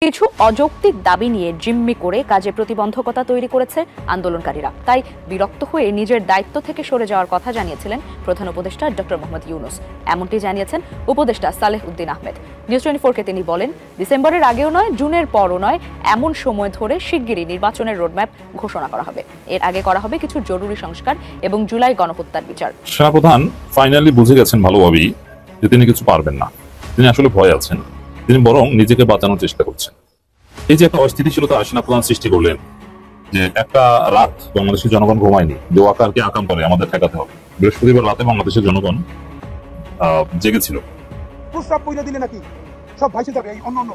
কিছু অযৌক্তিক দাবি নিয়ে জিম্মি করে কাজে প্রতিবন্ধকতা তৈরি করেছে আন্দোলনকারীরা। তাই বিরক্ত হয়ে নিজের দায়িত্ব থেকে সরে যাওয়ার কথা জানিয়েছিলেন প্রধান উপদেষ্টা ডক্টর মোহাম্মদ ইউনূস। এমনটি জানিয়েছেন উপদেষ্টা সালেহ উদ্দিন আহমেদ। নিউজ 24-কে তিনি বলেন, ডিসেম্বরের আগেও নয়, জুনের পরও নয়, এমন সময় ধরে শিগগিরই নির্বাচনের রোডম্যাপ ঘোষণা করা হবে। এর আগে করা হবে কিছু জরুরি সংস্কার এবং জুলাই গণহত্যার বিচার। সেনাপ্রধান ফাইনালি বুঝে গেছেন ভালোভাবেই যে তিনি কিছু পারবেন না। তিনি আসলে ভয় আছেন, তিনি বরং নিজেকে বাঁচানোর চেষ্টা করছেন। এই যে একটা অস্থিতিশীলতা সেনাপ্রধান সৃষ্টি করলেন, যে একটা রাত বাংলাদেশের জনগণ ঘুমায়নি, যে ওয়াকারকে আকাম করে আমাদের ঠেকাতে হবে। বৃহস্পতিবার রাতে বাংলাদেশের জনগণ জেগেছিল। প্রস্তাব কইরা দিলে নাকি সব ভাইসে যাবে। এই অন্য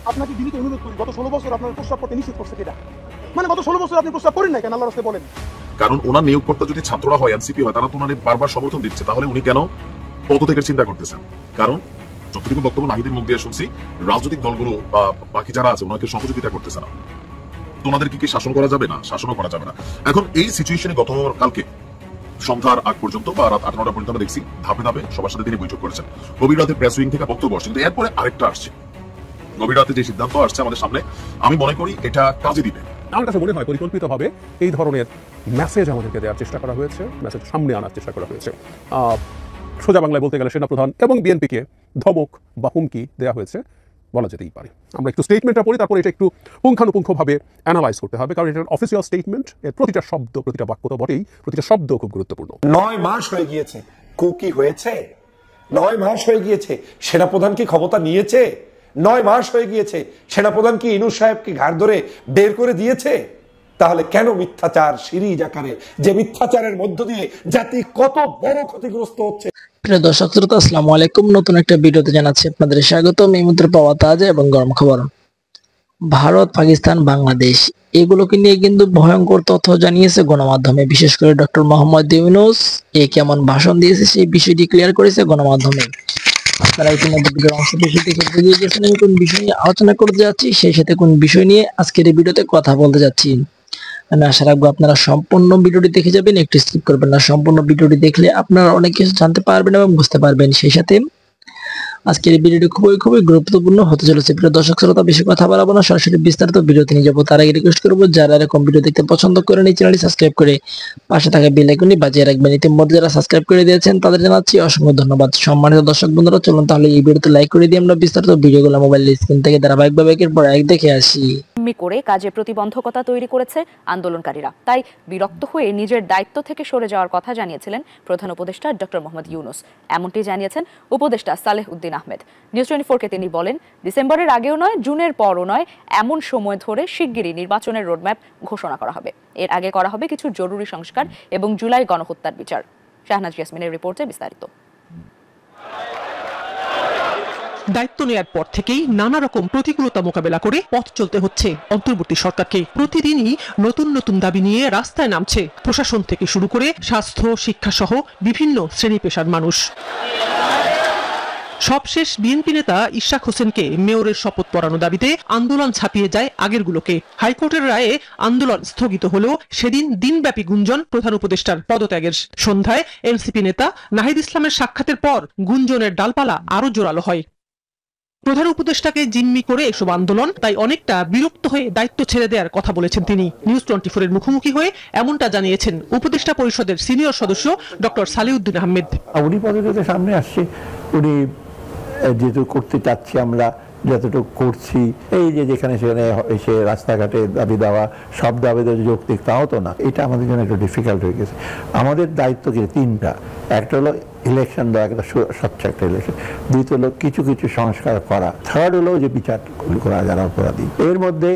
আপনাকে বিনীত অনুরোধ করি, গত 16 বছর আপনার প্রস্তাব করতে নিষেধ করছে কেটা? মানে গত 16 বছর আপনি প্রস্তাব করেন নাই কেন? আল্লাহর রাস্তায় বলেন। কারণ ওনার নিয়োগকর্তা যদি ছাত্ররা হয়, এনসিপি হয়, তারা তো ওনার বারবার সমর্থন দিচ্ছে। তাহলে উনি কেন পদত্যাগের চিন্তা করতেছেন? কারণ যতটুকু বক্তব্য নাহিদের মুখ দিয়ে শুনছি, রাজনৈতিক দলগুলো বা বাকি যারা আছে ওনাকে সহযোগিতা করতেছে না। তো ওনাদের কি শাসন করা যাবে না? শাসনও করা যাবে না। এখন এই সিচুয়েশনে গতকালকে সন্ধ্যার আগ পর্যন্ত বা রাত 8-9টা পর্যন্ত আমরা দেখছি ধাপে ধাপে সবার সাথে তিনি বৈঠক করেছেন। গভীর রাতে প্রেস উইং থেকে বক্তব্য আসছে, কিন্তু এরপরে আরেকটা আসছে। গভীর রাতে যে সিদ্ধান্ত আসছে আমাদের সামনে, আমি মনে করি এটা কাজে দিবে। আমার কাছে মনে হয় পরিকল্পিতভাবে এই ধরনের মেসেজ আমাদেরকে দেওয়ার চেষ্টা করা হয়েছে, মেসেজ সামনে আনার চেষ্টা করা হয়েছে। সোজা বাংলায় বলতে গেলে সেনাপ্রধান এবং বিএনপিকে ধমক বা হুমকি দেওয়া হয়েছে বলা যেতেই পারে। আমরা একটু স্টেটমেন্টটা পড়ি, তারপরে এটা একটু পুঙ্খানুপুঙ্খভাবে অ্যানালাইজ করতে হবে, কারণ এটা অফিসিয়াল স্টেটমেন্ট। এর প্রতিটা শব্দ, প্রতিটা বাক্য তো বটেই, প্রতিটা শব্দ খুব গুরুত্বপূর্ণ। 9 মাস হয়ে গিয়েছে, কি হয়েছে? 9 মাস হয়ে গিয়েছে, সেনাপ্রধান কি ক্ষমতা নিয়েছে? 9 মাস হয়ে গিয়েছে, সেনাপ্রধান কি ইনূস সাহেবকে ঘাড় ধরে বের করে দিয়েছে? তাহলে কেন মিথ্যাচার সিরিজ আকারে, যে মিথ্যাচারের মধ্য দিয়ে জাতি কত বড় ক্ষতিগ্রস্ত হচ্ছে। প্রিয় দর্শক শ্রোতা, আসসালামু আলাইকুম। নতুন একটা ভিডিওতে জানাচ্ছি আপনাদের স্বাগতম। এই মুহূর্তে পাওয়া তাজা এবং গরম খবর। ভারত, পাকিস্তান, বাংলাদেশ এগুলোকে নিয়ে কিন্তু ভয়ঙ্কর তথ্য জানিয়েছে গণমাধ্যমে, বিশেষ করে ডক্টর মোহাম্মদ ইউনূস কেমন ভাষণ দিয়েছে সেই বিষয়টি ক্লিয়ার করেছে গণমাধ্যমে। আপনারা ইতিমধ্যে ভিডিওর অংশ দেখে বুঝে গেছেন আমি কোন বিষয় নিয়ে আলোচনা করতে যাচ্ছি, সেই সাথে কোন বিষয় নিয়ে আজকের এই ভিডিওতে কথা বলতে যাচ্ছি। আমি আশা রাখবো আপনারা সম্পূর্ণ ভিডিওটি দেখে যাবেন, একটু স্কিপ করবেন না। সম্পূর্ণ ভিডিওটি দেখলে আপনারা অনেক কিছু জানতে পারবেন এবং বুঝতে পারবেন। সেই সাথে আজকের এই ভিডিওটি খুবই গুরুত্বপূর্ণ হতে চলেছে। প্রিয় দর্শক শ্রোতা, বেশি কথা বাড়াবো না, সরাসরি বিস্তারিত ভিডিওতে নিয়ে যাবো। তার আগে রিকোয়েস্ট করবো, যারা এরকম ভিডিও দেখতে পছন্দ করেন এই চ্যানেলটি সাবস্ক্রাইব করে পাশে থাকা বেল আইকনটি বাজিয়ে রাখবেন। ইতিমধ্যে যারা সাবস্ক্রাইব করে দিয়েছেন তাদের জানাচ্ছি অসংখ্য ধন্যবাদ। সম্মানিত দর্শক বন্ধুরা, চলুন তাহলে এই ভিডিওতে লাইক করে দিয়ে আমরা বিস্তারিত ভিডিওগুলো মোবাইলের স্ক্রিন থেকে ধারাবাহিকভাবে একের পর এক দেখে আসি। করে কাজে প্রতিবন্ধকতা তৈরি করেছে আন্দোলনকারীরা। তাই বিরক্ত হয়ে নিজের দায়িত্ব থেকে সরে যাওয়ার কথা জানিয়েছিলেন প্রধান উপদেষ্টা ডক্টর মোহাম্মদ ইউনূস। এমনটি জানিয়েছেন উপদেষ্টা সালেহ উদ্দিন আহমেদ। নিউজ 24-কে তিনি বলেন, ডিসেম্বরের আগেও নয়, জুনের পরও নয়, এমন সময় ধরে শিগগিরই নির্বাচনের রোডম্যাপ ঘোষণা করা হবে। এর আগে করা হবে কিছু জরুরি সংস্কার এবং জুলাই গণহত্যার বিচার। শাহনাজ ইয়াসমিনের রিপোর্টে বিস্তারিত। দায়িত্ব নেয়ার পর থেকেই নানা রকম প্রতিকূলতা মোকাবেলা করে পথ চলতে হচ্ছে অন্তর্বর্তী সরকারকে। প্রতিদিনই নতুন নতুন দাবি নিয়ে রাস্তায় নামছে প্রশাসন থেকে শুরু করে স্বাস্থ্য, শিক্ষা সহ বিভিন্ন শ্রেণী পেশার মানুষ। সবশেষ বিএনপি নেতা ইশরাক হোসেনকে মেয়রের শপথ পড়ানো দাবিতে আন্দোলন ছাপিয়ে যায় আগেরগুলোকে। হাইকোর্টের রায়ে আন্দোলন স্থগিত হলেও সেদিন দিনব্যাপী গুঞ্জন প্রধান উপদেষ্টার পদত্যাগের। সন্ধ্যায় এনসিপি নেতা নাহিদ ইসলামের সাক্ষাতের পর গুঞ্জনের ডালপালা আরো জোরালো হয়। প্রধান উপদেষ্টাকে জিম্মি করে এসব আন্দোলন, তাই অনেকটা বিরক্ত হয়ে দায়িত্ব ছেড়ে দেওয়ার কথা বলেছেন তিনি। নিউজ 24-এর মুখোমুখি হয়ে এমনটা জানিয়েছেন উপদেষ্টা পরিষদের সিনিয়র সদস্য ডক্টর সালেহ উদ্দিন আহমেদ। উনি পদত্যাগের সামনে আসছে, উনি যেহেতু করতে চাচ্ছি, আমরা যতটুকু করছি, এই যে যেখানে সেখানে এসে রাস্তাঘাটে দাবি দেওয়া, সব দাবি যৌক্তিক তাও তো না। এটা আমাদের জন্য একটু ডিফিকাল্ট হয়ে গেছে। আমাদের দায়িত্ব কি 3টা। একটা হলো ইলেকশন দেওয়া, একটা স্বচ্ছ একটা ইলেকশন। দ্বিতীয় হলো কিছু সংস্কার করা। থার্ড হলো যে বিচার করা যারা অপরাধী। এর মধ্যে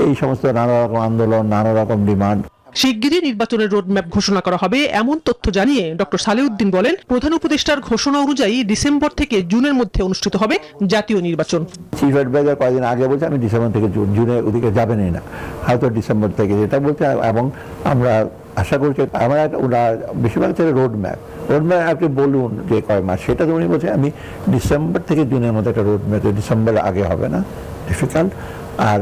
এই সমস্ত নানা রকম আন্দোলন, নানা রকম ডিমান্ড। শিগগিরই নির্বাচনের রোডম্যাপ ঘোষণা করা হবে এমন তথ্য জানিয়ে ডক্টর সালেহ উদ্দিন বলেন, প্রধান উপদেষ্টার ঘোষণা অনুযায়ী ডিসেম্বর থেকে জুনের মধ্যে অনুষ্ঠিত হবে জাতীয় নির্বাচন। চিফ অ্যাডভাইজার কয়েকদিন আগে বলছে আমি ডিসেম্বর থেকে জুনে ওদিকে যাবেনই না, হয়তো ডিসেম্বর থেকে যেটা বলছে। এবং আমরা আশা করছি আমরা বেশিরভাগ থেকে রোডম্যাপ আপনি বলুন যে কয় মাস, সেটা তো উনি বলছে আমি ডিসেম্বর থেকে জুনের মধ্যে একটা রোডম্যাপ, ডিসেম্বর আগে হবে না, ডিফিকাল্ট। আর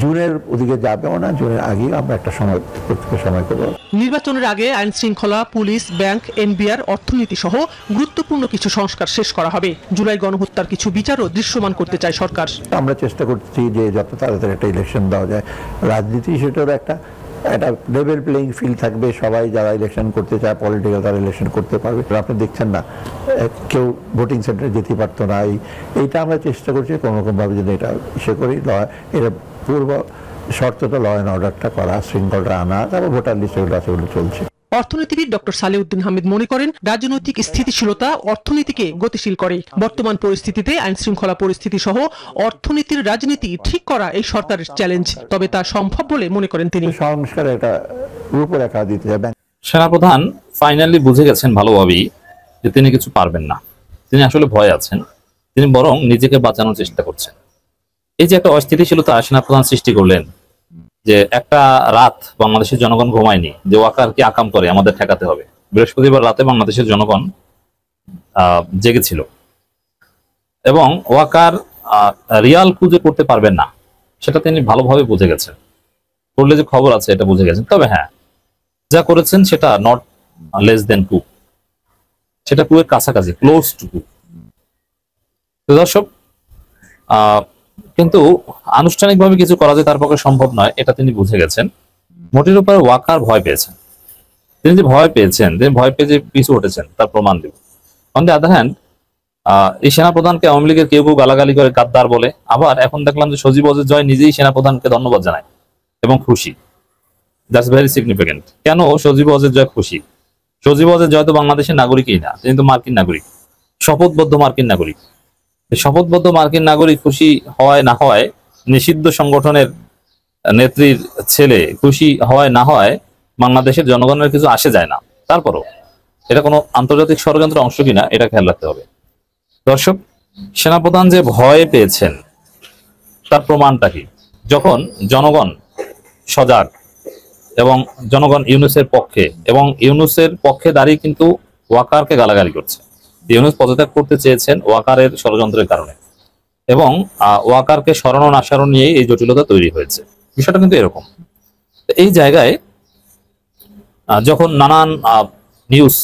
জুনের ওদিকে যাবেও না, জুনের আগেই আমরা একটা সময় করবো। নির্বাচনের আগে আইন শৃঙ্খলা, পুলিশ, ব্যাংক, এনবিআর, অর্থনীতি সহ গুরুত্বপূর্ণ কিছু সংস্কার শেষ করা হবে। জুলাই গণহত্যার কিছু বিচারও দৃশ্যমান করতে চায় সরকার। আমরা চেষ্টা করছি যে যত তাড়াতাড়ি একটা ইলেকশন দেওয়া যায়। রাজনীতি সেটার একটা লেভেল প্লেইং ফিল্ড থাকবে, সবাই যারা ইলেকশন করতে চায় পলিটিক্যাল তারা ইলেকশন করতে পারবে। আপনি দেখছেন না কেউ ভোটিং সেন্টারে যেতে পারতো না। এইটা আমরা চেষ্টা করছি কোনো রকমভাবে যদি এটা ইসে করি, এটা পূর্ব শর্তটা ল অ্যান্ড অর্ডারটা করা, শৃঙ্খলটা আনা, তারপর ভোটার লিস্ট এগুলো আছে, ওগুলো চলছে। অর্থনীতিবিদ ডক্টর সালেউদ্দিন হামিদ মনে করেন, রাজনৈতিক স্থিতিশীলতা অর্থনীতিকে গতিশীল করে। বর্তমান পরিস্থিতিতে আইন শৃঙ্খলা পরিস্থিতি সহ অর্থনীতির রাজনীতি ঠিক করা এই সরকারের চ্যালেঞ্জ, তবে তা সম্ভব বলে মনে করেন তিনি। সংস্কারে একটা রূপরেখা দিতে যাবেন। সেনাপ্রধান ফাইনালি বুঝে গেছেন ভালোভাবেই যে তিনি কিছু পারবেন না, তিনি আসলে ভয় আছেন, তিনি বরং নিজেকে বাঁচানোর চেষ্টা করছেন। এই যে একটা অস্থিতিশীলতা সেনাপ্রধান সৃষ্টি করলেন, যে একটা রাত বাংলাদেশের জনগণ ঘুমায়নি, যে ওয়াকার কি আকাম করে আমাদের ঠেকাতে হবে। বৃহস্পতিবার রাতে বাংলাদেশের জনগণ জেগেছিল এবং ওয়াকার রিয়াল খুঁজে করতে পারবেন না সেটা তিনি ভালোভাবে বুঝে গেছেন। করলে যে খবর আছে এটা বুঝে গেছেন। তবে হ্যাঁ, যা করেছেন সেটা নট লেস দেন কু, সেটা কুয়ের কাছাকাছি, ক্লোজ টু কু। দর্শক, কিন্তু আনুষ্ঠানিকভাবে কিছু করা যায় তার পক্ষে সম্ভব নয়, এটা তিনি বুঝে গেছেন। মোটের উপরে ওয়াকার ভয় পেয়েছেন। তিনি যে ভয় পেয়েছেন, তিনি ভয় পেয়ে যে পিছু উঠেছেন তার প্রমাণ দেব। অন দ্য আদার হ্যান্ড, এই সেনাপ্রধানকে আওয়ামী লীগের কেউ কেউ গালাগালি করে গাদ্দার বলে, আবার এখন দেখলাম যে সজীব ওয়াজেদ জয় নিজেই সেনাপ্রধানকে ধন্যবাদ জানায় এবং খুশি। That's very significant. কেন সজীব ওয়াজেদ জয় খুশি? সজীব ওয়াজেদ জয় তো বাংলাদেশের নাগরিকই না, তিনি তো মার্কিন নাগরিক, শপথবদ্ধ মার্কিন নাগরিক। শপথবদ্ধ মার্কিন নাগরিক খুশি হওয়ায় না হয়, নিষিদ্ধ সংগঠনের নেত্রীর ছেলে খুশি হওয়ায় না হয়, বাংলাদেশের জনগণের কিছু আসে যায় না। তারপরও এটা কোনো আন্তর্জাতিক ষড়যন্ত্রের অংশ কিনা এটা খেয়াল রাখতে হবে। দর্শক, সেনাপ্রধান যে ভয় পেয়েছেন তার প্রমাণটা কি? যখন জনগণ সজাগ এবং জনগণ ইউনূসের পক্ষে, এবং ইউনূসের পক্ষে দাঁড়িয়ে কিন্তু ওয়াকারকে গালাগালি করছে। ইউনূস পদত্যাগ করতে চেয়েছেন ওয়াকারের ষড়যন্ত্রের কারণে, এবং ওয়াকারকে সরানো না সরানো নিয়েই এই জটিলতা তৈরি হয়েছে। বিষয়টা কিন্তু এরকম। এই জায়গায় যখন নানান নিউজ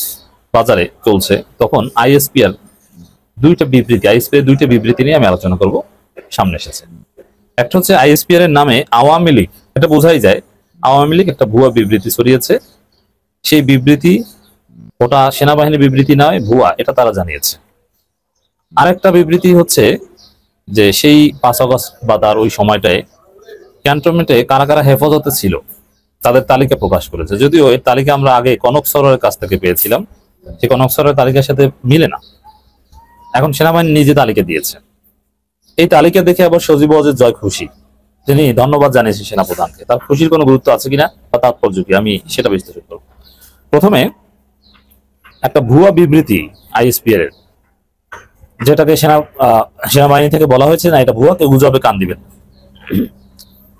বাজারে চলছে, তখন আইএসপিআর দুইটা বিবৃতি নিয়ে আমি আলোচনা করব, সামনে এসেছে। একটা হচ্ছে আইএসপিআর এর নামে আওয়ামী লীগ, এটা বোঝাই যায় আওয়ামী লীগ একটা ভুয়া বিবৃতি ছড়িয়েছে। সেই বিবৃতি ওটা সেনাবাহিনী বিবৃতি নয়, ভুয়া, এটা তারা জানিয়েছে। আরেকটা বিবৃতি হচ্ছে যে সেই 5 আগস্ট বা তার ওই সময়টায় ক্যান্টনমেন্টে কারা কারা হেফাজতে ছিল তাদের তালিকা প্রকাশ করেছে। যদিও এই তালিকা আমরা আগে কনক সরোয়ারের কাছ থেকে পেয়েছিলাম, সেই কনক সরোয়ারের তালিকার সাথে মিলে না। এখন সেনাবাহিনী নিজে তালিকা দিয়েছে। এই তালিকা দেখে আবার সজীব ওয়াজেদ জয় খুশি, তিনি ধন্যবাদ জানিয়েছেন সেনাপ্রধানকে। তার খুশির কোনো গুরুত্ব আছে কিনা বা তাৎপর্য কি, আমি সেটা বিশ্লেষণ করব। প্রথমে একটা ভুয়া বিবৃতি আইএসপিআর এর, যেটাকে সেনাবাহিনী থেকে বলা হয়েছে না এটা ভুয়া, কেউ গুজবে কান দিবেন।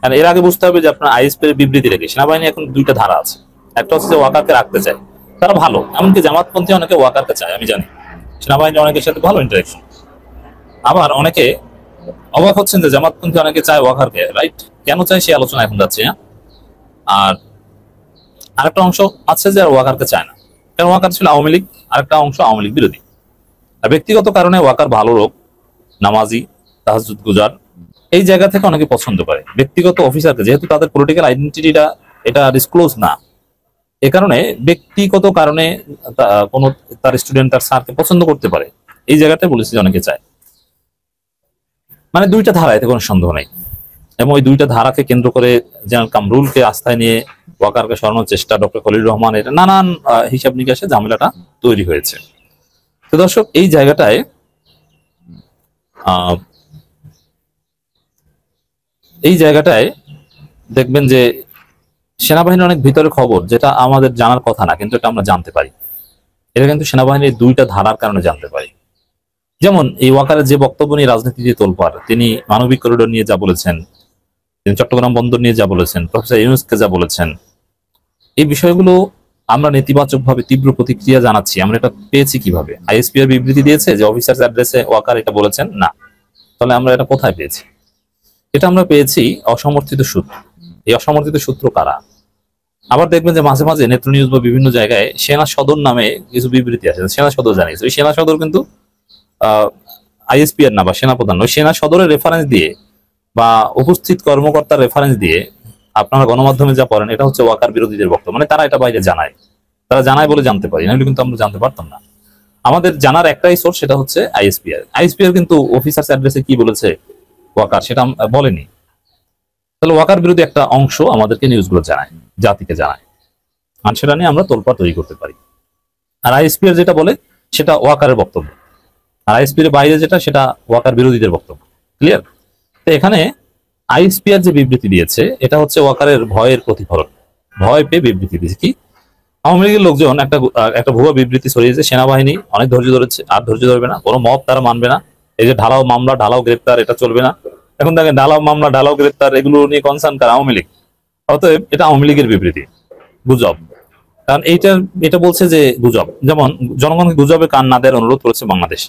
এর আগে বুঝতে হবে যে আপনার আইএসপিআর এর বিবৃতি রেখে সেনাবাহিনী এখন দুইটা ধারা আছে। একটা হচ্ছে যে ওয়াকারকে রাখতে চায়, তারা ভালো, এমনকি জামাতপন্থী অনেকে ওয়াকারকে চায়, আমি জানি সেনাবাহিনী অনেকের সাথে ভালো ইন্টারেকশন। আবার অনেকে অবাক হচ্ছেন যে জামাতপন্থী অনেকে চায় ওয়াকারকে, রাইট? কেন চায় সেই আলোচনা এখন যাচ্ছে। আর আরেকটা অংশ আছে যে ওয়াকারকে চায় না, কারণ ওয়াকার ছিল আওয়ামী লীগ, আরেকটা অংশ আওয়ামী লীগ বিরোধী। আর ব্যক্তিগত কারণে ওয়াকার ভালো লোক, নামাজি, তাহাজ্জুদ গুজার, এই জায়গা থেকে অনেকে পছন্দ করে ব্যক্তিগত অফিসারকে, যেহেতু তাদের পলিটিক্যাল আইডেন্টিটিটা এটা ডিসক্লোজ না, এ কারণে ব্যক্তিগত কারণে কোনো তার স্টুডেন্ট তার স্যারকে পছন্দ করতে পারে। এই জায়গাটায় বলেছি অনেকে চায়। মানে দুইটা ধারা, এতে কোনো সন্দেহ নেই। এবং ওই দুইটা ধারাকে কেন্দ্র করে জেনারেল কামরুলকে আস্থায় নিয়ে ওয়াকারকে সরানোর চেষ্টা, ডক্টর খলিলুর রহমান, এটা নানান হিসাব নিকাশে ঝামেলাটা তৈরি হয়েছে। তো দর্শক, এই জায়গাটায় দেখবেন যে সেনাবাহিনীর অনেক ভিতরে খবর যেটা আমাদের জানার কথা না, কিন্তু এটা আমরা জানতে পারি। এটা কিন্তু সেনাবাহিনীর দুইটা ধারার কারণে জানতে পারি। যেমন এই ওয়াকারের যে বক্তব্য নিয়ে রাজনীতি দিয়ে তোলপাড়, তিনি মানবিক করিডোর নিয়ে যা বলেছেন, তিনি চট্টগ্রাম বন্দর নিয়ে যা বলেছেন, প্রফেসর ইউনূসকে যা বলেছেন, এই বিষয়গুলো আমরা নেতিবাচকভাবে তীব্র প্রতিক্রিয়া জানাচ্ছি। আমরা এটা পেয়েছি কিভাবে? আইএসপিআর বিবৃতি দিয়েছে যে অফিসার্স অ্যাড্রেসে ওয়াকার এটা বলেছেন না, তাহলে আমরা এটা কোথায় পেয়েছি? এটা আমরা পেয়েছি অসমর্থিত সূত্র। এই অসমর্থিত সূত্র কারা? আবার দেখবেন যে মাঝে মাঝে নেত্র নিউজ বা বিভিন্ন জায়গায় সেনা সদর নামে কিছু বিবৃতি আছে, সেনা সদর জানিয়েছে। ওই সেনা সদর কিন্তু আইএসপিআর না বা সেনাপ্রধান, ওই সেনা সদরের রেফারেন্স দিয়ে বা উপস্থিত কর্মকর্তার রেফারেন্স দিয়ে আপনারা গণমাধ্যমে যা পড়েন এটা হচ্ছে ওয়াকার বিরোধীদের বক্তব্য। মানে তারা এটা বাইরে জানায়, তারা জানায় বলে জানতে পারি, নাহলে কিন্তু আমরা জানতে পারতাম না। আমাদের জানার একটাই সোর্স, সেটা হচ্ছে আইএসপিআর। আইএসপিআর কিন্তু অফিসার্স অ্যাড্রেসে কি বলেছে ওয়াকার সেটা বলেনি। তাহলে ওয়াকার বিরোধী একটা অংশ আমাদেরকে নিউজগুলো জানায়, জাতিকে জানায়, আর সেটা নিয়ে আমরা তোলপাড় তৈরি করতে পারি। আর আইএসপিআর যেটা বলে সেটা ওয়াকারের বক্তব্য, আর আইএসপিআর বাইরে যেটা সেটা ওয়াকার বিরোধীদের বক্তব্য। ক্লিয়ার? তো এখানে আইএসপিআর যে বিবৃতি দিয়েছে এটা হচ্ছে ওয়াকারের ভয়ের প্রতিফলন। ভয় পেয়ে বিবৃতি দিয়েছে। কি? আওয়ামী লীগের লোকজন একটা ভুয়া বিবৃতি ছড়িয়েছে, সেনাবাহিনী অনেক ধৈর্য ধরেছে, আর ধৈর্য ধরবে না, কোনো মত তারা মানবে না। এই যে ঢালাও মামলা, ঢালাও গ্রেপ্তার, এটা চলবে না। এখন দেখেন ঢালাও মামলা, ঢালাও গ্রেপ্তার এগুলো নিয়ে কনসার্ন কার? আওয়ামী লীগ। অতএব এটা আওয়ামী লীগের বিবৃতি, গুজব। কারণ এটা বলছে যে গুজব, যেমন জনগণকে গুজবে কান না দেওয়ার অনুরোধ করেছে বাংলাদেশ।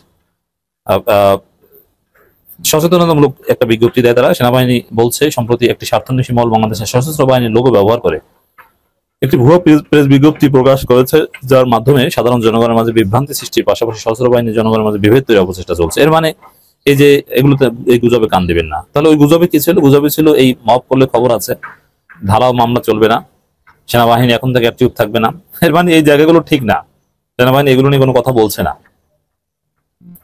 সচেতনতামূলক একটা বিজ্ঞপ্তি দেয় তারা। সেনাবাহিনী বলছে সম্প্রতি একটি স্বার্থান্বেষী মহল বাংলাদেশের সশস্ত্র বাহিনীর লোগো ব্যবহার করে একটি ভুয়া প্রেস বিজ্ঞপ্তি প্রকাশ করেছে, যার মাধ্যমে সাধারণ জনগণের মাঝে বিভ্রান্তি সৃষ্টির পাশাপাশি সশস্ত্র বাহিনীর জনগণের মাঝে বিভেদ তৈরি অপচেষ্টা চলছে। এর মানে এই যে এগুলোতে এই গুজবে কান দিবেন না। তাহলে ওই গুজবে কি ছিল? গুজবে ছিল এই মব করলে খবর আছে, ঢালাও মামলা চলবে না, সেনাবাহিনী এখন থেকে অ্যাক্টিভ থাকবে না। এর মানে এই জায়গাগুলো ঠিক না, সেনাবাহিনী এগুলো নিয়ে কোনো কথা বলছে না।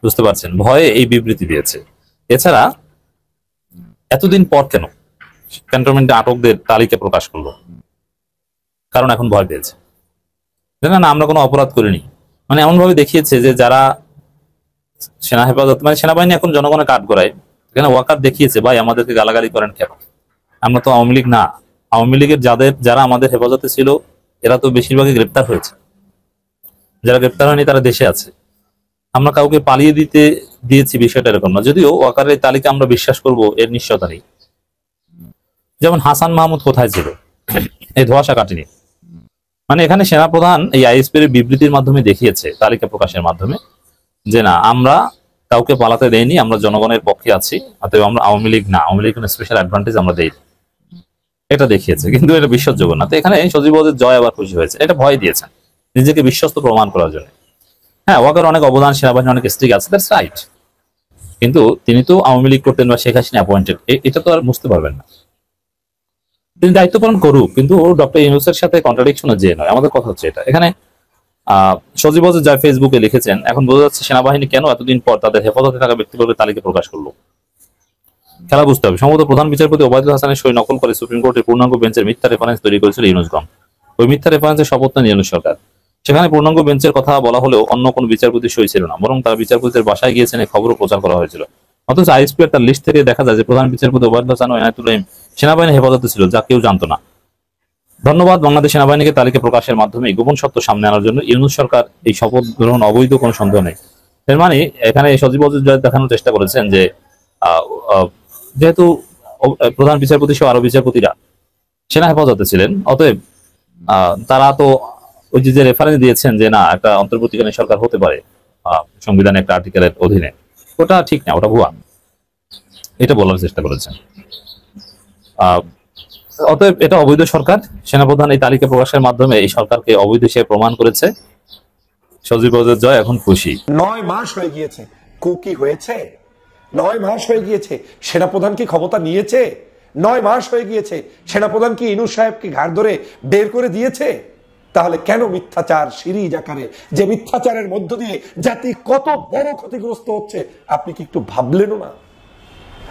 বুঝতে পারছেন? ভয়ে এই বিবৃতি দিয়েছে। এছাড়া এতদিন পর কেন ক্যান্টনমেন্টে আটকদের তালিকা প্রকাশ করলো? কারণ এখন ভয় পেয়েছে। না, আমরা কোনো অপরাধ করিনি, মানে এমন ভাবে দেখিয়েছে যে যারা সেনা হেফাজত, মানে সেনাবাহিনী এখন জনগণের কাঠ গড়ায়। এখানে ওয়াকার দেখিয়েছে ভাই আমাদেরকে গালাগালি করেন কেন? আমরা তো আওয়ামী লীগ না। আওয়ামী লীগের যারা আমাদের হেফাজতে ছিল এরা তো বেশিরভাগই গ্রেপ্তার হয়েছে, যারা গ্রেপ্তার হয়নি তারা দেশে আছে। আমরা কাউকে পালিয়ে দিয়েছি বিষয়টা এরকম না। যদিও ওয়াকারের তালিকা আমরা বিশ্বাস করব এর নিশ্চয়তা নেই। যেমন হাসান মাহমুদ কোথায় ছিল? এই ধোঁয়াশা কাটেনি। মানে এখানে সেনাপ্রধান এই আইএসপির বিবৃতির মাধ্যমে দেখিয়েছে, তালিকা প্রকাশের মাধ্যমে, যে না আমরা কাউকে পালাতে দেয়নি, আমরা জনগণের পক্ষে আছি, অতএব আমরা আওয়ামী লীগ না, আওয়ামী লীগ স্পেশাল অ্যাডভান্টেজ আমরা দেই, এটা দেখিয়েছে। কিন্তু এটা বিশ্বাসযোগ্য না। তো এখানে সজীবদের জয় আবার খুশি হয়েছে, এটা ভয় দিয়েছেন নিজেকে বিশ্বস্ত প্রমাণ করার জন্য। হ্যাঁ, ওয়াকার অনেক অবদান, সেনাবাহিনী অনেক স্ট্রিক আছে, দ্যাটস রাইট। কিন্তু তিনি তো আওয়ামী লীগ করতেন বা শেখ হাসিনা অ্যাপয়েন্টেড, এটা তো আর বুঝতে পারবেন না। তিনি দায়িত্ব পালন করুক, কিন্তু ডক্টর ইউনূসের সাথে কন্ট্রাডিকশনে যে নয়। আমাদের কথা হচ্ছে এটা। এখানে সজীব যা ফেসবুকে লিখেছেন, এখন বোঝা যাচ্ছে সেনাবাহিনী কেন এতদিন পর তাদের হেফাজতে থাকা ব্যক্তিবর্গের তালিকা প্রকাশ করলো। খেলা বুঝতে হবে। সম্ভবত প্রধান বিচারপতি ওবায়দুল হাসানের সই নকল করে সুপ্রিম কোর্টের পূর্ণাঙ্গ বেঞ্চের মিথ্যা রেফারেন্স তৈরি করেছিল ইউনূসগণ। ওই মিথ্যা রেফারেন্সের শপথ নেন ইউনূস সরকার। সেখানে পূর্ণাঙ্গ বেঞ্চের কথা বলা হলেও অন্য কোনো বিচারপতির সই ছিল না, বরং তারা বিচারপতিদের বাসায় গিয়েছেন এই খবরও প্রচার করা হয়েছিল। অথচ আইএসপিআর তার লিস্ট থেকে দেখা যায় যে প্রধান বিচারপতি ওবায়দুল হাসান ও এনায়েতুল রহিম সেনাবাহিনী হেফাজতে ছিল, যা কেউ জানতো না। ধন্যবাদ বাংলাদেশ সেনাবাহিনীকে তালিকা প্রকাশের মাধ্যমে গোপন সত্য সামনে আনার জন্য ইউনূস সরকার এই শপথ গ্রহণ অবৈধ, কোনো সন্দেহ নেই। এর মানে এখানে সজীব দেখানোর চেষ্টা করেছেন যে যেহেতু প্রধান বিচারপতি সহ আরো বিচারপতিরা সেনা হেফাজতে ছিলেন, অতএব তারা তো ওই যে রেফারেন্স দিয়েছেন যে না একটা অন্তর্বর্তীকালীন সরকার হতে পারে সংবিধানে একটা আর্টিকেলের অধীনে, ওটা ঠিক না, ওটা ভুয়া, এটা বলার চেষ্টা করেছেন। অতএব এটা অবৈধ সরকার। সেনাপ্রধান এই তালিকা প্রকাশের মাধ্যমে এই সরকারকে অবৈধ হিসেবে প্রমাণ করেছে। সজীব জয় এখন খুশি। 9 মাস হয়ে গিয়েছে, কি হয়েছে? 9 মাস হয়ে গিয়েছে, সেনাপ্রধান কি ক্ষমতা নিয়েছে? 9 মাস হয়ে গিয়েছে, সেনাপ্রধান কি ইনুস সাহেবকে ঘাড় ধরে বের করে দিয়েছে? তাহলে কেন মিথ্যাচার সিরিজ আকারে, যে মিথ্যাচারের মধ্য দিয়ে জাতি কত বড় ক্ষতিগ্রস্ত হচ্ছে আপনি কি একটু ভাবলেনও না?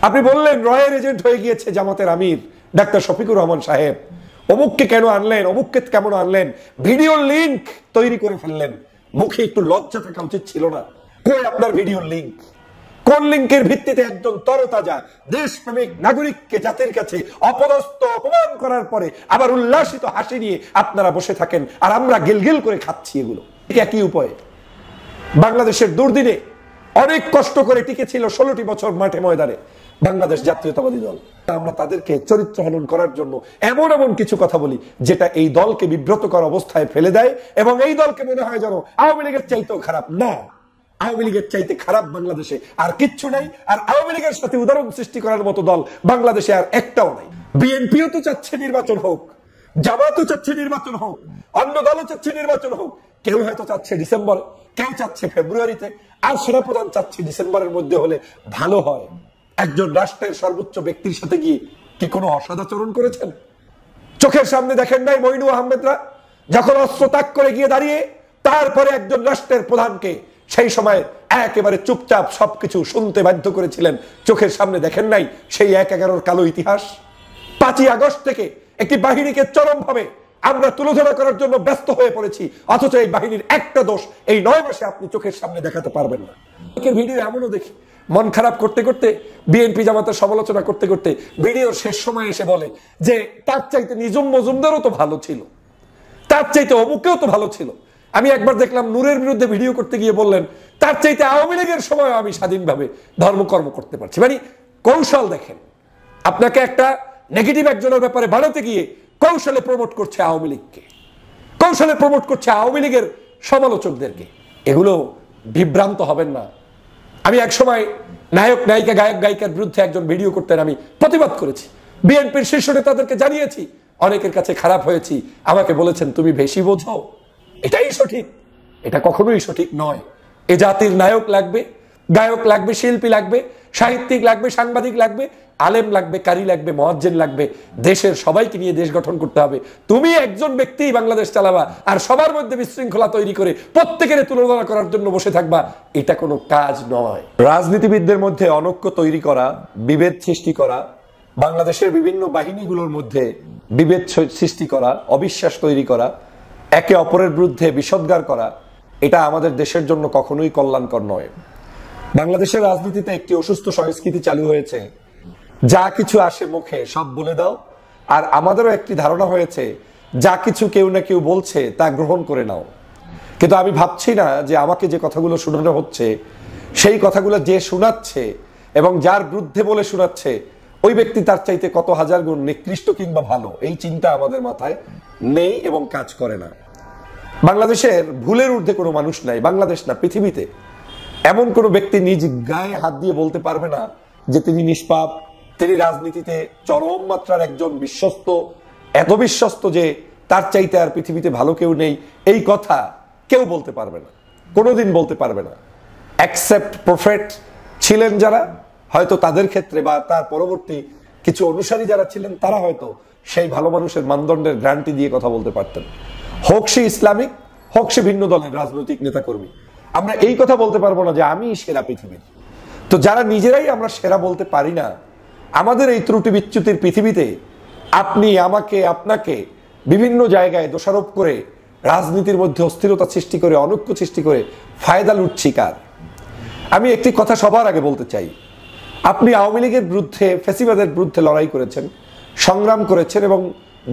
আপনি বললেন রয়ের এজেন্ট হয়ে গিয়েছে জামাতের আমির ডাক্তার শফিকুর রহমান সাহেব, অমুককে কেন আনলেন, অমুককে কেমন আনলেন, ভিডিও লিংক তৈরি করে ফেললেন। মুখে একটু লজ্জা থাকা উচিত ছিল না? কই আপনার ভিডিও লিংক? কোন লিংকের ভিত্তিতে একজন তরতাজা দেশপ্রেমিক নাগরিককে জাতির কাছে অপদস্থ অপমান করার পরে আবার উল্লাসিত হাসি নিয়ে আপনারা বসে থাকেন আর আমরা গিলগিল করে খাচ্ছি? এগুলো একই উপায়ে বাংলাদেশের দুর্দিনে অনেক কষ্ট করে টিকেছিল 16টি বছর মাঠে ময়দানে বাংলাদেশ জাতীয়তাবাদী দল। আমরা তাদেরকে চরিত্র হনন করার জন্য এমন এমন কিছু কথা বলি যেটা এই দলকে বিব্রতকর অবস্থায় ফেলে দেয় এবং এই দলকে মনে হয় যেন আওয়ামী লীগের চাইতেও খারাপ। না, আওয়ামী লীগের চাইতে খারাপ বাংলাদেশে আর কিচ্ছু নাই। আর আওয়ামী লীগের সাথে উদাহরণ সৃষ্টি করার মতো দল বাংলাদেশে আর একটাও নাই। বিএনপিও তো চাচ্ছে নির্বাচন হোক, জামাতও চাচ্ছে নির্বাচন হোক, অন্য দলও চাচ্ছে নির্বাচন হোক। কেউ হয়তো চাচ্ছে ডিসেম্বরে, কেউ চাচ্ছে ফেব্রুয়ারিতে, আর সেনাপ্রধান চাচ্ছে ডিসেম্বরের মধ্যে হলে ভালো হয়। একজন রাষ্ট্রের সর্বোচ্চ ব্যক্তির সাথে গিয়ে কি কোনো অসদাচরণ করেছেন? চোখের সামনে দেখেন নাই মইনু আহমেদরা যখন অস্ত্র ত্যাগ করে গিয়ে দাঁড়িয়ে তারপরে একজন রাষ্ট্রের প্রধানকে সেই সময় একেবারে চুপচাপ সবকিছু শুনতে বাধ্য করেছিলেন? চোখের সামনে দেখেন নাই সেই ১/১১ কালো ইতিহাস? ৫ই আগস্ট থেকে একটি বাহিনীকে চরমভাবে আমরা তুলোধনা করার জন্য ব্যস্ত হয়ে পড়েছি, অথচ এই বাহিনীর একটা দোষ এই ৯ মাসে আপনি চোখের সামনে দেখাতে পারবেন না। ভিডিও এমনও দেখি মন খারাপ করতে করতে, বিএনপি জামাতের সমালোচনা করতে করতে ভিডিওর শেষ সময় এসে বলে যে তার চাইতে নিজুম মজুমদারও তো ভালো ছিল, তার চাইতে অমুকেও তো ভালো ছিল। আমি একবার দেখলাম নূরের বিরুদ্ধে ভিডিও করতে গিয়ে বললেন তার চাইতে আওয়ামী লীগের সময় আমি স্বাধীনভাবে ধর্মকর্ম করতে পারছি। মানে কৌশল দেখেন, আপনাকে একটা নেগেটিভ একজনের ব্যাপারে বানাতে গিয়ে কৌশলে প্রমোট করছে আওয়ামী লীগকে, কৌশলে প্রমোট করছে আওয়ামী লীগের সমালোচকদেরকে। এগুলো বিভ্রান্ত হবেন না। আমি এক সময় নায়ক নায়িকা গায়ক গায়িকার বিরুদ্ধে একজন ভিডিও করতেন, আমি প্রতিবাদ করেছি, বিএনপির শীর্ষ নেতাদেরকে জানিয়েছি, অনেকের কাছে খারাপ হয়েছি, আমাকে বলেছেন তুমি বেশি বোঝো, এটাই সঠিক। এটা কখনোই সঠিক নয়। এ জাতির নায়ক লাগবে, গায়ক লাগবে, শিল্পী লাগবে, সাহিত্যিক লাগবে, সাংবাদিক লাগবে, আলেম লাগবে, কারি লাগবে, মুয়াজ্জিন লাগবে। দেশের সবাইকে নিয়ে দেশ গঠন করতে হবে। তুমি একজন ব্যক্তি বাংলাদেশ চালাবা আর সবার মধ্যে বিশৃঙ্খলা তৈরি করে প্রত্যেকের তুলনা করার জন্য বসে থাকবা, এটা কোনো কাজ নয়। রাজনীতিবিদদের মধ্যে অনৈক্য তৈরি করা, বিভেদ সৃষ্টি করা, বাংলাদেশের বিভিন্ন বাহিনীগুলোর মধ্যে বিভেদ সৃষ্টি করা, অবিশ্বাস তৈরি করা, একে অপরের বিরুদ্ধে বিষোদ্গার করা, এটা আমাদের দেশের জন্য কখনোই কল্যাণকর নয়। বাংলাদেশের রাজনীতিতে একটি অসুস্থ সংস্কৃতি চালু হয়েছে, যা কিছু আসে মুখে সব বলে দাও। আর আমাদেরও একটি ধারণা হয়েছে যা কিছু কেউ না কেউ বলছে তা গ্রহণ করে নাও। কিন্তু আমি ভাবছি না যে আমাকে যে কথাগুলো শোনানো হচ্ছে সেই কথাগুলো যে শোনাচ্ছে এবং যার বিরুদ্ধে বলে শোনাচ্ছে ওই ব্যক্তি তার চাইতে কত হাজার গুণ নিকৃষ্ট কিংবা ভালো, এই চিন্তা আমাদের মাথায় নেই এবং কাজ করে না। বাংলাদেশের ভুলের ঊর্ধ্বে কোনো মানুষ নাই, বাংলাদেশ না পৃথিবীতে এমন কোনো ব্যক্তি নিজ গায়ে হাত দিয়ে বলতে পারবে না যে তিনি নিষ্পাপ, তিনি রাজনীতিতে চরম মাত্রার একজন বিশ্বস্ত, এত বিশ্বস্ত যে তার চাইতে আর পৃথিবীতে ভালো কেউ নেই। এই কথা কেউ বলতে পারবে না, কোনোদিন বলতে পারবে না। অ্যাকসেপ্ট প্রফেট ছিলেন যারা, হয়তো তাদের ক্ষেত্রে বা তার পরবর্তী কিছু অনুসারী যারা ছিলেন তারা হয়তো সেই ভালো মানুষের মানদণ্ডের গ্যারান্টি দিয়ে কথা বলতে পারতেন। হোক সে ইসলামিক, হোক সে ভিন্ন দলের রাজনৈতিক নেতাকর্মী, আমরা এই কথা বলতে পারবো না যে আমি সেরা পৃথিবীর। তো যারা নিজেরাই আমরা সেরা বলতে পারি না, আমাদের এই ত্রুটি বিচ্যুতির পৃথিবীতে আপনি আমাকে আপনাকে বিভিন্ন জায়গায় দোষারোপ করে রাজনীতির মধ্যে অস্থিরতা সৃষ্টি করে, অনৈক্য সৃষ্টি করে ফায়দা লুটছি কার? আমি একটি কথা সবার আগে বলতে চাই, আপনি আওয়ামী লীগের বিরুদ্ধে, ফ্যাসিবাদের বিরুদ্ধে লড়াই করেছেন, সংগ্রাম করেছেন এবং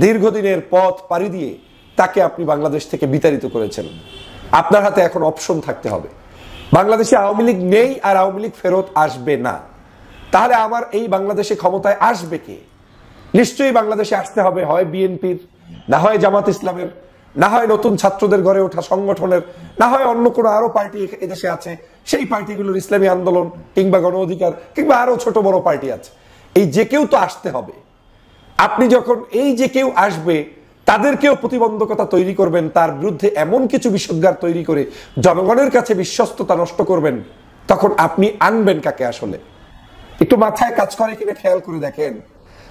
দীর্ঘদিনের পথ পাড়ি দিয়ে তাকে আপনি বাংলাদেশ থেকে বিতাড়িত করেছেন। আপনার হাতে এখন অপশন থাকতে হবে। বাংলাদেশে আওয়ামী লীগ নেই আর আওয়ামী লীগ ফেরত আসবে না, তাহলে আমার এই বাংলাদেশে ক্ষমতায় আসবে কে? নিশ্চয়ই বাংলাদেশে আসতে হবে হয় বিএনপির, না হয় জামাত ইসলামের, না হয় নতুন ছাত্রদের গড়ে ওঠা সংগঠনের, না হয় অন্য কোনো আরো পার্টি এদেশে আছে, সেই পার্টিগুলোর ইসলামী আন্দোলন কিংবা গণ অধিকার কিংবা আরো ছোট বড় পার্টি আছে। এই যে কেউ তো আসতে হবে। আপনি যখন এই যে কেউ আসবে তাদেরকেও প্রতিবন্ধকতা তৈরি করবেন, তার বিরুদ্ধে এমন কিছু বিষোদ্গার তৈরি করে জনগণের কাছে বিশ্বস্ততা নষ্ট করবেন, তখন আপনি আনবেন কাকে? আসলে একটু মাথায় কাজ করে কিনা খেয়াল করে দেখেন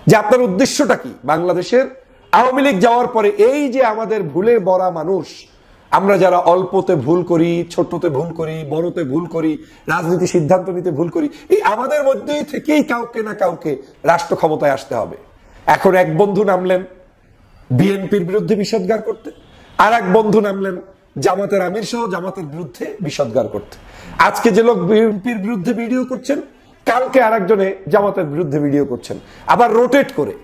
যে আপনার উদ্দেশ্যটা কি। বাংলাদেশের আওয়ামী লীগ যাওয়ার পরে এই যে আমাদের ভুলে ভরা মানুষ, আমরা যারা অল্পতে ভুল করি, ছোটতে ভুল করি, বড়তে ভুল করি, রাজনীতি সিদ্ধান্ত নিতে ভুল করি, এই আমাদের মধ্যে থেকেই কাউকে না কাউকে রাষ্ট্র ক্ষমতায় আসতে হবে। এখন এক বন্ধু নামলেন বিএনপির বিরুদ্ধে বিষোদ্গার করতে, আর এক বন্ধু নামলেন জামাতের আমির সহ জামাতের বিরুদ্ধে বিষোদ্গার করতে। আজকে যে লোক বিএনপির বিরুদ্ধে ভিডিও করছেন, কালকে আরেকজনে জামাতের বিরুদ্ধে ভিডিও করছেন, আবার রোটেট করে।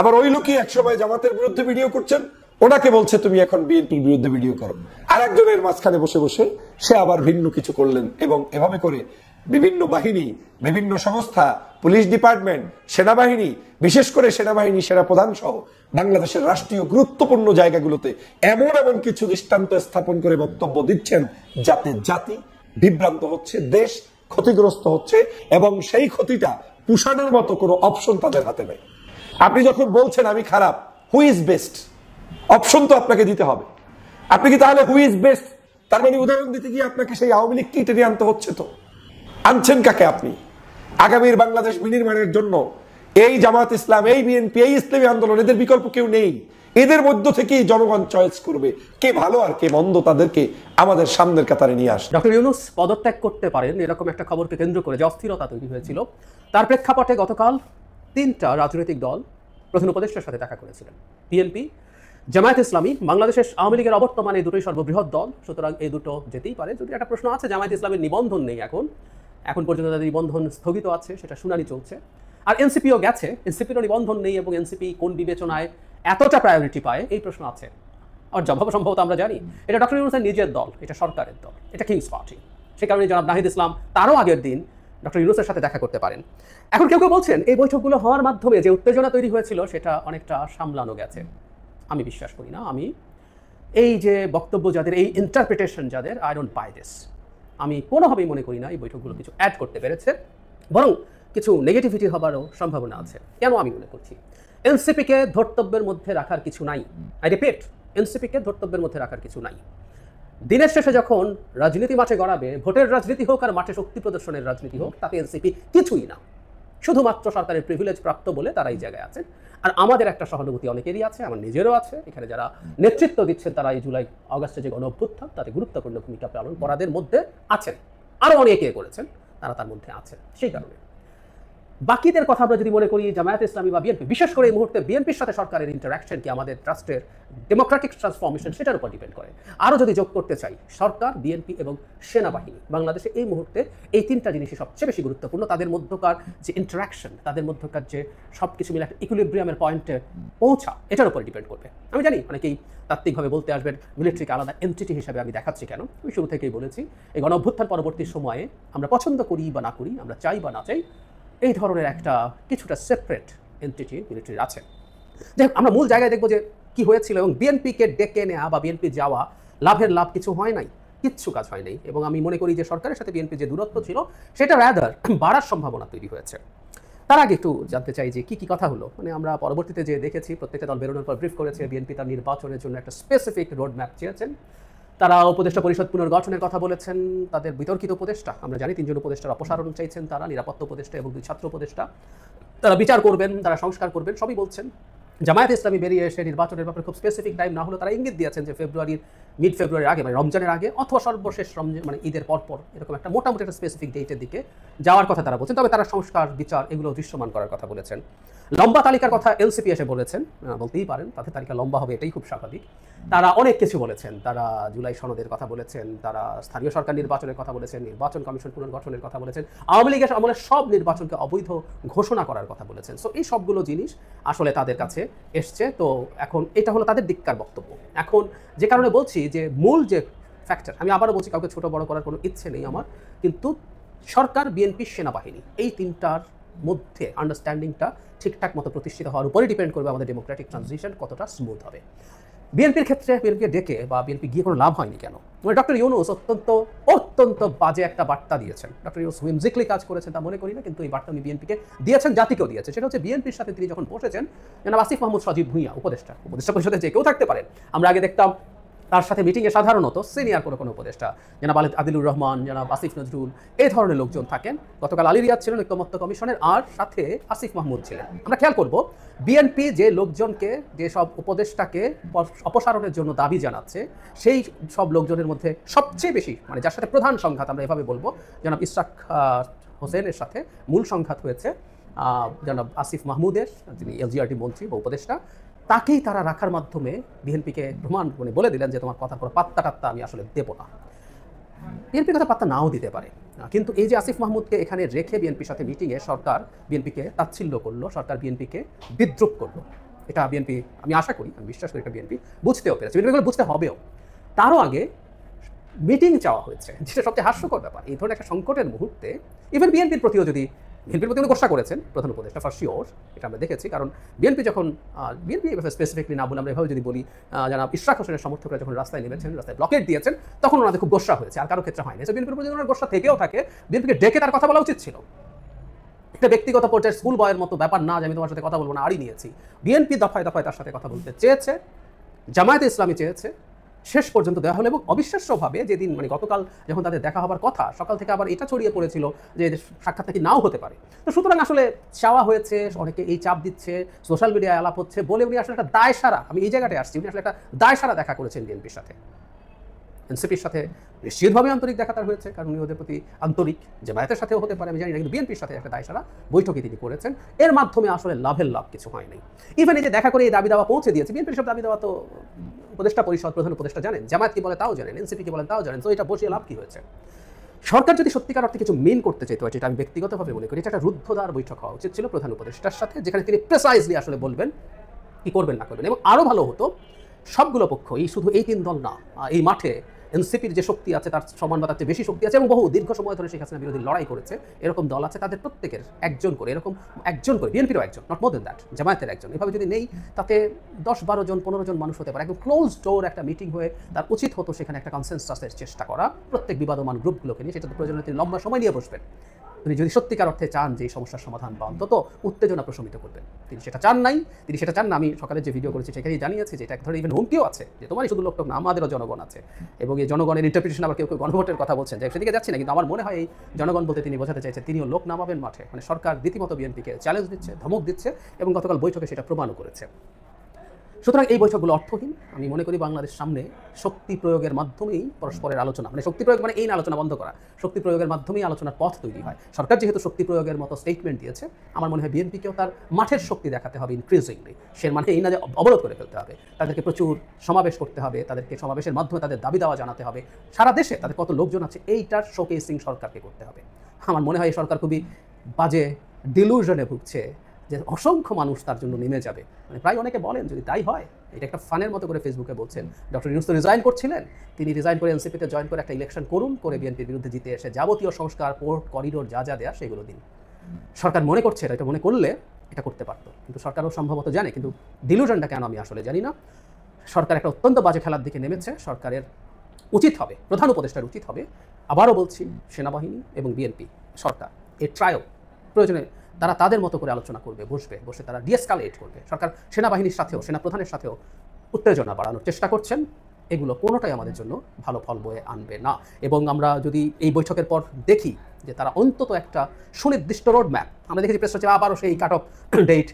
আবার ওই লোকই একসময় জামাতের বিরুদ্ধে ভিডিও করছেন, ওনাকে বলছে তুমি এখন বিএনপির বিরুদ্ধে ভিডিও করো। আর একজনের মাঝখানে বসে বসে সে আবার ভিন্ন কিছু করলেন। এবং এভাবে করে বিভিন্ন বাহিনী, বিভিন্ন সংস্থা, পুলিশ ডিপার্টমেন্ট, সেনাবাহিনী, বিশেষ করে সেনাবাহিনী, সেনাপ্রধান সহ বাংলাদেশের রাষ্ট্রীয় গুরুত্বপূর্ণ জায়গাগুলোতে এমন এমন কিছু দৃষ্টান্ত স্থাপন করে বক্তব্য দিচ্ছেন যাতে জাতি বিভ্রান্ত হচ্ছে, দেশ ক্ষতিগ্রস্ত হচ্ছে, এবং সেই ক্ষতিটা পুষানোর মতো কোনো অপশন তাদের হাতে নেই। আপনি যখন বলছেন আমি খারাপ, হু ইজ বেস্ট, অপশন তো আপনাকে দিতে হবে। আপনি কি তাহলে হু ইজ বেস্ট, তার মানে উদাহরণ দিতে গিয়ে আপনাকে সেই আওয়ামী লীগকেই টেনে আনতে হচ্ছে? তো আনছেন কাকে আপনি? আগামীর বাংলাদেশ বিনির্মাণের জন্য এই জামাত ইসলাম, এই বিএনপি, এই ইসলামী আন্দোলন, এদের বিকল্প কেউ নেই। এদের মধ্য থেকেই জনগণ চয়েস করবে কে ভালো আর কে মন্দ, তাদেরকে আমাদের সামনের কাতারে নিয়ে আসে। ডক্টর ইউনূস পদত্যাগ করতে পারেন এরকম একটা খবরকে কেন্দ্র করে যে অস্থিরতা তৈরি হয়েছিল, তার প্রেক্ষাপটে গতকাল 3টা রাজনৈতিক দল প্রধান উপদেষ্টার সাথে দেখা করেছিলেন। বিএনপি, জামায়াত ইসলামী, বাংলাদেশের আওয়ামী লীগের অবর্তমানে দুটোই সর্ববৃহৎ দল, সুতরাং এই দুটো যেতেই পারে। যদি একটা প্রশ্ন আছে, জামায়াত ইসলামের নিবন্ধন নেই, এখন পর্যন্ত তাদের নিবন্ধন স্থগিত আছে, সেটা শুনানি চলছে। আর এনসিপিও গেছে, এনসিপিরও নিবন্ধন নেই, এবং এনসিপি কোন বিবেচনায় এতটা প্রায়োরিটি পায় এই প্রশ্ন আছে। আর জবাব সম্ভবত আমরা জানি, এটা ডক্টর ইউনূসের নিজের দল, এটা সরকারের দল, এটা কিংস পার্টি। সে কারণে জনাব নাহিদ ইসলাম তারও আগের দিন ডক্টর ইউনূসের সাথে দেখা করতে পারেন। এখন কেউ কেউ বলছেন এই বৈঠকগুলো হওয়ার মাধ্যমে যে উত্তেজনা তৈরি হয়েছিল সেটা অনেকটা সামলানো গেছে। আমি বিশ্বাস করি না। আমি এই যে বক্তব্য যাদের, এই ইন্টারপ্রিটেশন যাদের, আই ডোন্ট বাই দিস। আমি কোনোভাবেই মনে করি না এই বৈঠকগুলো কিছু অ্যাড করতে পেরেছে, বরং কিছু নেগেটিভিটি হবারও সম্ভাবনা আছে। কেন আমি মনে করছি? এনসিপিকে ধর্তব্যের মধ্যে রাখার কিছু নাই। আই রিপিট, এনসিপিকে ধর্তব্যের মধ্যে রাখার কিছু নাই। দিনের শেষে যখন রাজনীতি মাঠে গড়াবে, ভোটের রাজনীতি হোক আর মাঠে শক্তি প্রদর্শনের রাজনীতি হোক, তাতে এনসিপি কিছুই না, শুধুমাত্র সরকারের প্রিভিলেজ প্রাপ্ত বলে তারা এই জায়গায় আছে। আর আমাদের একটা সহানুভূতি অনেকেরই আছে, আমার নিজেরও আছে। এখানে যারা নেতৃত্ব দিচ্ছেন তারা এই জুলাই আগস্টে যে গণ অভ্যুত্থান তাতে গুরুত্বপূর্ণ ভূমিকা পালন করাদের মধ্যে আছেন, আরও অনেকে করেছেন, তারা তার মধ্যে আছেন। সেই কারণে বাকিদের কথা আমরা যদি মনে করি, জামায়াত ইসলামী বা বিএনপি, বিশেষ করে এই মুহূর্তে বিএনপির সাথে সরকারের ইন্টারাকশন কি আমাদের ট্রাস্টের ডেমোক্রেটিক ট্রান্সফরমেশন, সেটার উপর ডিপেন্ড করে। আরও যদি যোগ করতে চাই, সরকার, বিএনপি এবং সেনাবাহিনী, বাংলাদেশে এই মুহূর্তে এই 3টা জিনিসই সবচেয়ে বেশি গুরুত্বপূর্ণ। তাদের মধ্যকার যে ইন্টারাকশন, তাদের মধ্যকার যে সব কিছু মিলে একটা ইকুইলিব্রিয়ামের পয়েন্টে পৌঁছা, এটার উপর ডিপেন্ড করবে। আমি জানি অনেকেই তাত্ত্বিকভাবে বলতে আসবেন মিলিটারিকে আলাদা এন্টিটি হিসেবে আমি দেখাচ্ছি কেন। আমি শুরু থেকেই বলেছি, এই গণ অভ্যুত্থান পরবর্তী সময়ে আমরা পছন্দ করি বা না করি, আমরা চাই বা না চাই, এই ধরনের একটা কিছুটা সেপারেট এন্টিটি মিলিটারির আছে। যাই হোক, আমরা মূল জায়গায় দেখবো যে কি হয়েছিল, এবং বিএনপিকে ডেকে নেওয়া বা বিএনপি যাওয়া, লাভের লাভ কিছু হয় নাই, কিচ্ছু কাজ হয় নাই। এবং আমি মনে করি যে সরকারের সাথে বিএনপি যে দূরত্ব ছিল সেটা রাদার বাড়ার সম্ভাবনা তৈরি হয়েছে। তার আগে একটু জানতে চাই যে কি কথা হলো। মানে আমরা পরবর্তীতে যে দেখেছি, প্রত্যেকটা দল বেরোনোর পর ব্রিফ করেছে, বিএনপি তার নির্বাচনের জন্য একটা স্পেসিফিক রোড ম্যাপ চেয়েছেন। তারা উপদেষ্টা পরিষদ পুনর্গঠনের কথা বলেছেন। তাদের বিতর্কিত উপদেষ্টা, আমরা জানি 3জন উপদেষ্টার অপসারণ চাইছেন তারা, নিরাপত্তা উপদেষ্টা এবং 2 ছাত্র উপদেষ্টা। তারা বিচার করবেন, তারা সংস্কার করবেন, সবই বলছেন। জামায়াত ইসলামী বেরিয়ে এসে নির্বাচনের ব্যাপারে খুব স্পেসিফিক টাইম না হলেও তারা ইঙ্গিত দিয়েছেন যে মিড ফেব্রুয়ারির আগে, মানে রমজানের আগে অথবা সর্বশেষ রমজান, মানে ঈদের পরপর, এরকম একটা মোটামুটি একটা স্পেসিফিক ডেটের দিকে যাওয়ার কথা তারা বলছেন। তবে তারা সংস্কার, বিচার এগুলো দৃশ্যমান করার কথা বলেছেন। লম্বা তালিকার কথা এনসিপি এসে বলেছেন, বলতেই পারেন তাদের তালিকা লম্বা হবে, এটাই খুব স্বাভাবিক। তারা অনেক কিছু বলেছেন, তারা জুলাই সনদের কথা বলেছেন, তারা স্থানীয় সরকার নির্বাচনের কথা বলেছেন, নির্বাচন কমিশন পুনর্গঠনের কথা বলেছেন, আওয়ামী লীগের আমলে সব নির্বাচনকে অবৈধ ঘোষণা করার কথা বলেছেন। সো এই সবগুলো জিনিস আসলে তাদের কাছে এসছে। তো এখন এটা হলো তাদের দিককার বক্তব্য। এখন যে কারণে বলছি যে মূল যে ফ্যাক্টর, আমি আবারও বলছি, কাউকে ছোট বড় করার কোনো ইচ্ছে নেই আমার, কিন্তু সরকার, বিএনপি, সেনাবাহিনী, এই 3টার মধ্যে আন্ডারস্ট্যান্ডিংটা ঠিকঠাক মতো প্রতিষ্ঠিত হওয়ার উপরে ডিপেন্ড করবে আমাদের ডেমোক্রেটিক ট্রানজিশন কতটা স্মুথ হবে। বিএনপির ক্ষেত্রে বিএনপিকে ডেকে বা বিএনপি গিয়ে কোনো লাভ হয়নি কেন? ডক্টর ইউনূস অত্যন্ত বাজে একটা বার্তা দিয়েছেন। ডক্টর ইউনূস হুইমজিক্যালি কাজ করেছেন তা মনে করি না, কিন্তু এই বার্তা উনি বিএনপিকে দিয়েছেন, জাতিকেও দিয়েছেন। সেটা হচ্ছে বিএনপির সাথে তিনি যখন বসেছেন, জনাব আসিফ মাহমুদ সজীব ভুঁইয়া, উপদেষ্টা পরিষদে যে কেউ থাকতে পারেন, আমরা আগে দেখতাম তার সাথে মিটিংয়ে সাধারণত সিনিয়র কোনো উপদেষ্টা, জনাব আদিলুর রহমান, জনাব আসিফ নজরুল, এই ধরনের লোকজন থাকেন। গতকাল আলী রিয়াদ ছিলেন ঐকমত্য কমিশনের, আর সাথে আসিফ মাহমুদ ছিলেন। আমরা খেয়াল করব বিএনপি যে লোকজনকে, যে সব উপদেষ্টাকে অপসারণের জন্য দাবি জানাচ্ছে, সেই সব লোকজনের মধ্যে সবচেয়ে বেশি, মানে যার সাথে প্রধান সংঘাত আমরা এভাবে বলবো, জনাব ইশরাক হোসেনের সাথে মূল সংঘাত হয়েছে জনাব আসিফ মাহমুদের, যিনি এলজিআরটি মন্ত্রী বা উপদেষ্টা। তাকেই তারা রাখার মাধ্যমে বিএনপিকে প্রমাণ মানে বলে দিলেন যে তোমার কথার কোনো পাত্তা টাত্তা আমি আসলে দেবো না। বিএনপির কথা পাত্তা নাও দিতে পারে, কিন্তু এই যে আসিফ মাহমুদকে এখানে রেখে বিএনপির সাথে মিটিংয়ে সরকার বিএনপিকে তাচ্ছিল্য করলো, সরকার বিএনপিকে বিদ্রুপ করলো, এটা বিএনপি, আমি আশা করি, আমি বিশ্বাস করি এটা বিএনপি বুঝতেও পেরেছে, বিএনপিগুলো বুঝতে হবেও। তারও আগে মিটিং চাওয়া হয়েছে, যেটা সবচেয়ে হাস্যকর ব্যাপার। এই ধরনের একটা সংকটের মুহূর্তে ইভেন বিএনপির প্রতিও যদি বিএনপির প্রতি উনি গোসা করেছেন প্রধান উপদেষ্টা ফর শিওর, এটা আমরা দেখেছি। কারণ বিএনপি যখন বিএনপি স্পেসিফিকলি না বলে আমরা এভাবে যদি বলি, জনাব ইশরাক হোসেনের সমর্থকরা যখন রাস্তায় নেমেছেন, রাস্তায় ব্লকেট দিয়েছেন, তখন ওনাদের খুব গোসা হয়েছে, আর কারো ক্ষেত্রে হয়নি। বিএনপির প্রতি ওনার গোসা থেকেও থাকে, বিএনপিকে ডেকে তার কথা বলা উচিত ছিল। একটা ব্যক্তিগত পর্যায়ে স্কুল বয়ের মতো ব্যাপার না যে আমি তোমার সাথে কথা বলবো না, আড়ি নিয়েছি। বিএনপি দফায় দফায় তার সাথে কথা বলতে চেয়েছে, জামায়াতে ইসলামী চেয়েছে, শেষ পর্যন্ত দেওয়া হলো। এবং অবিশ্বাস্যভাবে যেদিন মানে গতকাল যখন তাদের দেখা হবার কথা, সকাল থেকে আবার এটা ছড়িয়ে পড়েছিল যে সাক্ষাৎ নাকি নাও হতে পারে। তো সুতরাং আসলে চাওয়া হয়েছে, অনেকে এই চাপ দিচ্ছে, সোশ্যাল মিডিয়ায় আলাপ হচ্ছে বলে উনি আসলে একটা দায় সারা, আমি এই জায়গাটায় আসছি, উনি আসলে একটা দায় সারা দেখা করেছেন বিএনপির সাথে। এনসিপির সাথে নিশ্চিতভাবে আন্তরিক দেখা তার হয়েছে, কারণ উনি ওদের প্রতি আন্তরিক। জামায়াতের সাথেও হতে পারে আমি জানি না, কিন্তু বিএনপির সাথে একটা দায় সারা বৈঠকে তিনি করেছেন। এর মাধ্যমে আসলে লাভের লাভ কিছু হয় নাই। ইভেন এই যে দেখা করে এই দাবি দাওয়া পৌঁছে দিয়েছে, বিএনপির সব দাবি দাওয়া তো উপদেষ্টা পরিষদ, প্রধান উপদেষ্টা জানেন, জামায়াত কি বলে তাও জানেন, এনসিপি কি বলে তাও জানেন। তো এটা বসিয়ে লাভ কি হয়েছে? সরকার যদি সত্যিকার অর্থে কিছু মেন করতে চাইতো, যেটা আমি ব্যক্তিগতভাবে মনে করি, এটা একটা রুদ্ধদ্বার বৈঠক হওয়া উচিত ছিল প্রধান উপদেষ্টার সাথে, যেখানে তিনি প্রেসাইজলি আসলে বলবেন কি করবেন না করবেন। এবং আরও ভালো হতো সবগুলো পক্ষ, এই শুধু এই 3 দল না, এই মাঠে এনসিপির যে শক্তি আছে তার সমান বা তার চেয়ে বেশি শক্তি আছে, এবং বহু দীর্ঘ সময় ধরে শেখ হাসিনা বিরোধী লড়াই করেছে এরকম দল আছে, তাদের প্রত্যেকের একজন করে, এরকম একজন করে, বিএনপিরও একজন, নট মোর দেন দ্যাট, জামায়াতের একজন, এভাবে যদি নেই তাতে 10-12 জন 15 জন মানুষ হতে পারে। একদম ক্লোজ ডোর একটা মিটিং হয়ে তার উচিত হতো সেখানে একটা কনসেনসাসের চেষ্টা করা প্রত্যেক বিবাদমান গ্রুপগুলোকে নিয়ে। সেটা তো প্রয়োজনে তিনি লম্বা সময় নিয়ে বসবেন। তিনি যদি সত্যিকার অর্থে চান যে এই সমস্যার সমাধান বা অন্তত উত্তেজনা প্রশমিত করবেন, তিনি সেটা চান নাই। তিনি সেটা চান না। আমি সকালে যে ভিডিও করেছি সেখানেই জানিয়েছি যে এটা এক ধরনের ইভেন হুমকিও আছে, যে তোমারই শুধু লোকটোক না, আমাদেরও জনগণ আছে। এবং এই জনগণের ইন্টারপ্রিটেশন, আবার কেউ কেউ গণভোটের কথা বলছেন, যে সেদিকে যাচ্ছি না, কিন্তু আমার মনে হয় এই জনগণ বলতে তিনি বোঝাতে চাইছেন তিনিও লোক নামাবেন মাঠে। মানে সরকার রীতিমতো বিএনপিকে চ্যালেঞ্জ দিচ্ছে, ধমক দিচ্ছে, এবং গতকাল বৈঠকে সেটা প্রমাণও করেছে। সুতরাং এই বৈঠকগুলো অর্থহীন। আমি মনে করি বাংলাদেশ সামনে শক্তি প্রয়োগের মাধ্যমেই পরস্পরের আলোচনা, মানে শক্তি প্রয়োগ মানে এই না আলোচনা বন্ধ করা, শক্তি প্রয়োগের মাধ্যমেই আলোচনার পথ তৈরি হয়। সরকার যেহেতু শক্তি প্রয়োগের মতো স্টেটমেন্ট দিয়েছে, আমার মনে হয় বিএনপিকেও তার মাঠের শক্তি দেখাতে হবে ইনক্রিজিংলি। সে মানে এই না যে অবরোধ করে ফেলতে হবে, তাদেরকে প্রচুর সমাবেশ করতে হবে, তাদেরকে সমাবেশের মাধ্যমে তাদের দাবি দাওয়া জানাতে হবে, সারা দেশে তাদের কত লোকজন আছে এইটার শোকেসিং সরকারকে করতে হবে। আমার মনে হয় এই সরকার খুবই বাজে ডিলুশনে ভুগছে যে অসংখ্য মানুষ তার জন্য নেমে যাবে। মানে প্রায় অনেকে বলেন যদি তাই হয়, এটা একটা ফানের মতো করে ফেসবুকে বলছেন, ডক্টর ইউনূস তো রিজাইন করছিলেন, তিনি রিজাইন করে এনসিপিতে জয়েন করে একটা ইলেকশন করুন, করে বিএনপির বিরুদ্ধে জিতে এসে যাবতীয় সংস্কার, পোর্ট, করিডোর যা যা দেয়া সেগুলো দিন। সরকার মনে করছে এটা মনে করলে এটা করতে পারতো, কিন্তু সরকারও সম্ভবত জানে, কিন্তু ডিলুশনটা কেন আমি আসলে জানি না। সরকার একটা অত্যন্ত বাজে খেলার দিকে নেমেছে। সরকারের উচিত হবে, প্রধান উপদেষ্টার উচিত হবে, আবারও বলছি, সেনাবাহিনী এবং বিএনপি সরকার এর ট্রায়াল প্রয়োজনে তারা তাদের মতো করে আলোচনা করবে, বসে তারা ডিএসকালেট করবে। সরকার সেনাবাহিনীর সাথেও, সেনাপ্রধানের সাথেও উত্তেজনা বাড়ানোর চেষ্টা করছেন, এগুলো কোনোটাই আমাদের জন্য ভালো ফল বয়ে আনবে না। এবং আমরা যদি এই বৈঠকের পর দেখি যে তারা অন্তত একটা সুনির্দিষ্ট রোড ম্যাপ, আমরা দেখেছি প্রেস হচ্ছে আবারও সেই কাট অফ ডেট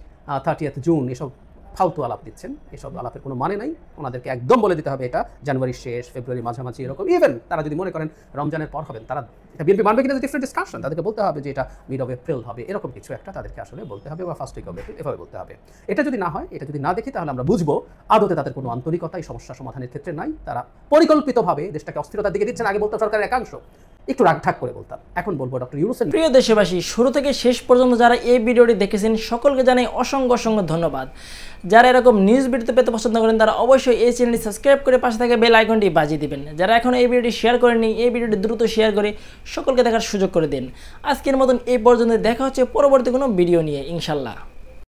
30 জুন, এসব ফালতু আলাপ দিচ্ছেন, এসব আলাপের কোনো মানে নাই। ওনাদেরকে একদম বলে দিতে হবে এটা জানুয়ারির শেষ, ফেব্রুয়ারি মাঝামাঝি এরকম। ইভেন তারা যদি মনে করেন রমজানের পর হবেন, তারা এটা বিএনপি মানবে কিনা ডিফারেন্ট ডিসকাশন, তাদেরকে বলতে হবে যে এটা মিড অফ এপ্রিল হবে, এরকম কিছু একটা তাদেরকে আসলে বলতে হবে, বা ফার্স্ট উইক অফ এপ্রিল এভাবে বলতে হবে। এটা যদি না হয়, এটা যদি না দেখি, তাহলে আমরা বুঝবো আদতে তাদের কোনো আন্তরিকতা এই সমস্যা সমাধানের ক্ষেত্রে নাই। তারা পরিকল্পিতভাবে দেশটাকে অস্থিরতার দিকে দিচ্ছেন। আগে বলতাম সরকারের একাংশ, একটু রাগঢাক করে বলতাম, এখন বলবো ডক্টর ইউনূসের। প্রিয় দেশবাসী, শুরু থেকে শেষ পর্যন্ত যারা এই ভিডিওটি দেখেছেন সকলকে জানাই অসংখ্য অসংখ্য ধন্যবাদ। যারা এরকম নিউজ ভিডিও পেতে পছন্দ করেন তারা অবশ্যই এই চ্যানেলটি সাবস্ক্রাইব করে পাশে থাকা বেল আইকনটি বাজিয়ে দিবেন। যারা এখন এই ভিডিওটি শেয়ার করেননি, এই ভিডিওটি দ্রুত শেয়ার করে সকলকে দেখার সুযোগ করে দিন। আজকের মতন এই পর্যন্ত, দেখা হচ্ছে পরবর্তী কোনো ভিডিও নিয়ে ইনশাল্লাহ।